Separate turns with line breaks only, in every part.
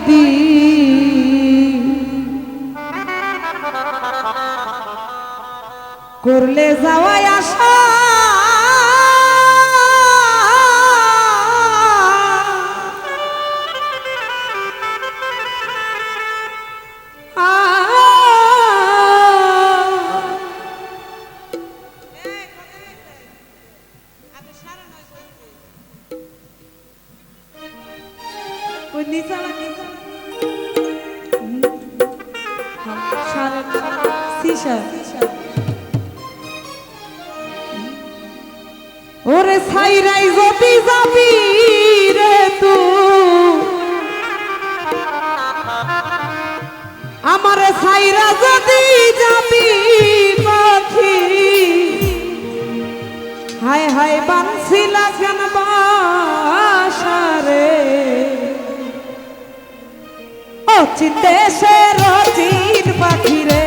যদি করলে যাওয়াই আশা ওরে সাইরাই যদি যাবি রে তুই আমারে সাইরা যদি যাবি পাখি হায় হায় বানছিলা কেন বাসারে অচিন দেশের অচিন পাখি রে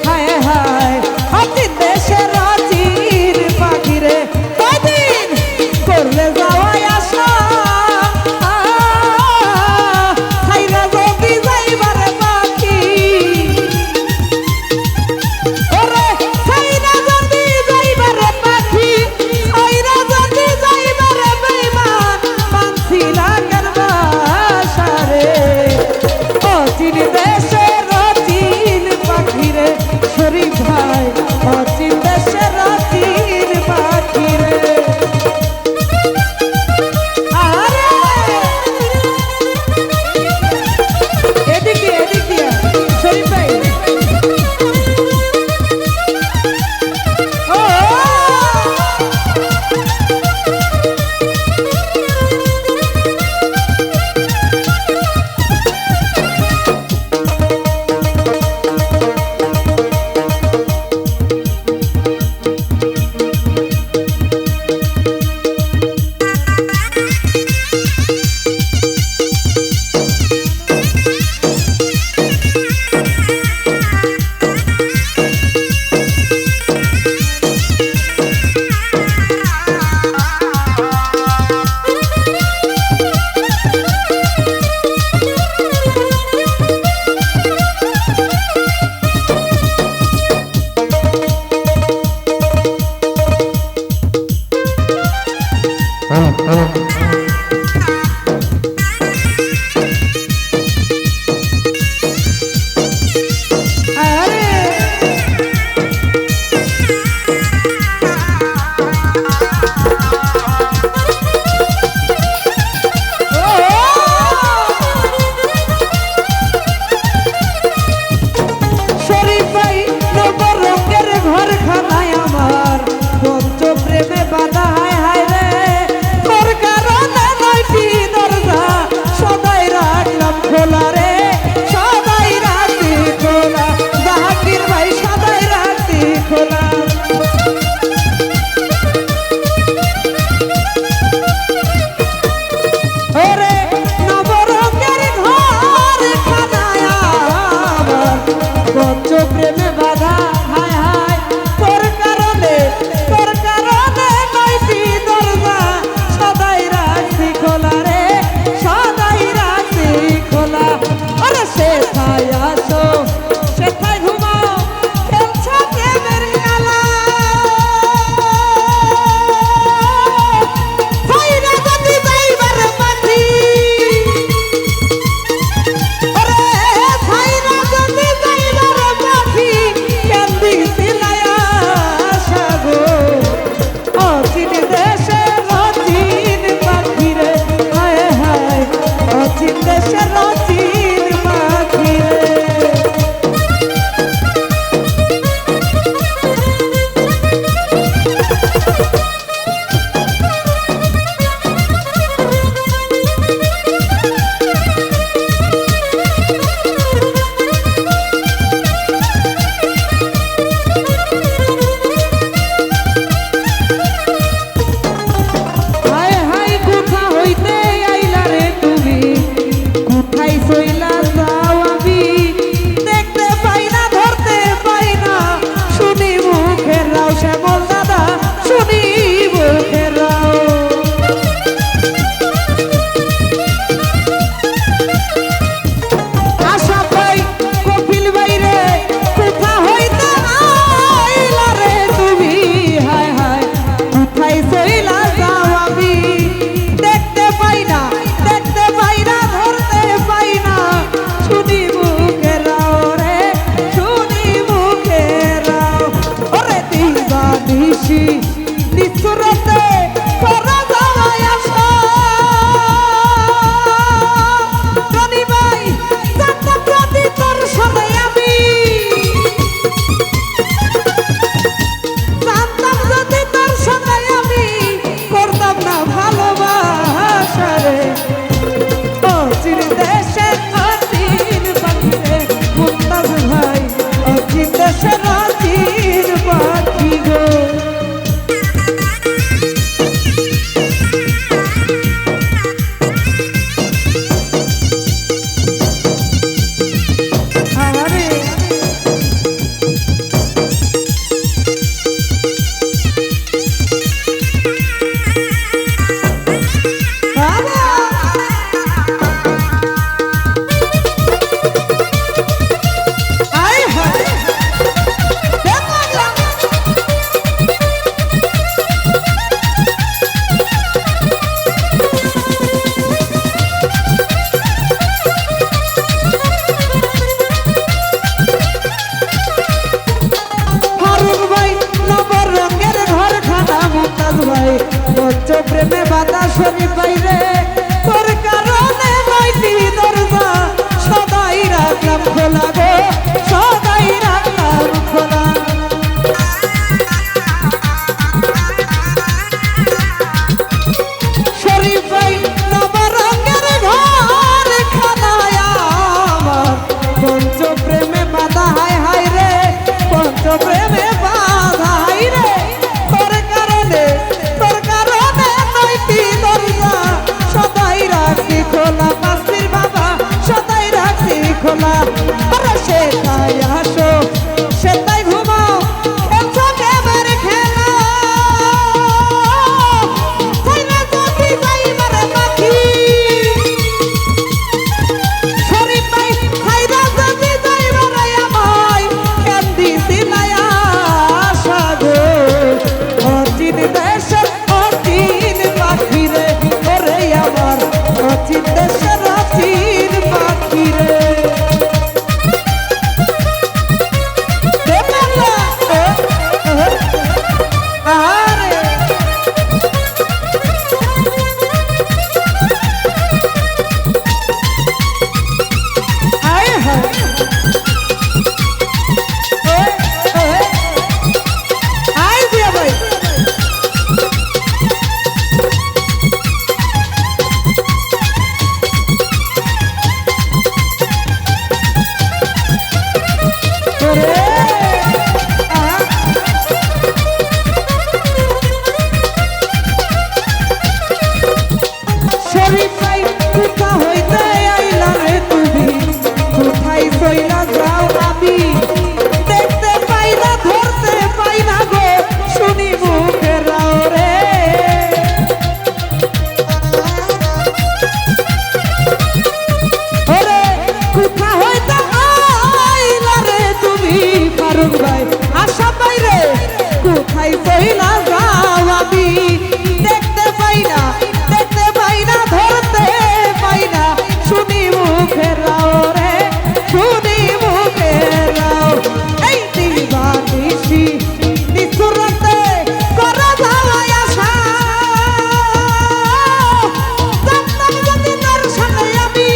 হায় হায় অচিন দেশের অচিন পাখি রে কদিন করলে যাওয়াই আশা সাইরা যদি যাইবারে পাখি ওরে সাইরা যদি যাইবারে পাখি সাইরা যদি যাইবারে বেঈমান বানছিলা কেন বাসারে অচিন দেশের অচিন পাখি চিন্দেশের রাতির পাখি রে আরে আয় হায় আয় দিয়া ভাই আশা বাইরে কোথায় কইলা যাও আমি দেখতে পাই না ধরতে পাই না শুনি মুখের রাও রে শুনি মুখের রাও এই দিবানিশি নিসুরতে করা যাওয়াই আশা জানতাম যদি দর্শনে আমি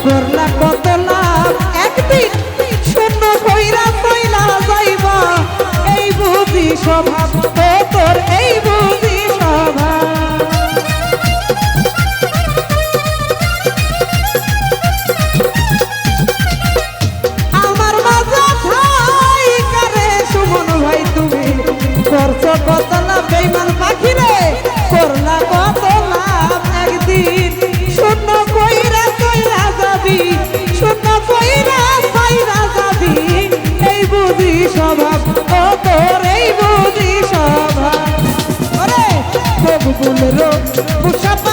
করলা কত লাভ একদিন শূন্য কইরা কইলা যাইবা এই বুঝি স্বভাব তোর এই বুঝি স্বভাব আমার মাঝে ঠাই করে সুমন ভাই তুমি করছো কত লাভ বেঈমান পাখি রে করলা কত লাভ একদিন শূন্য কইরা শূন্য কইরা কইরা যাবি এই বুঝি স্বভাব ও তোর এই বুঝি স্বভাব ওরে বগুলের মুসাফা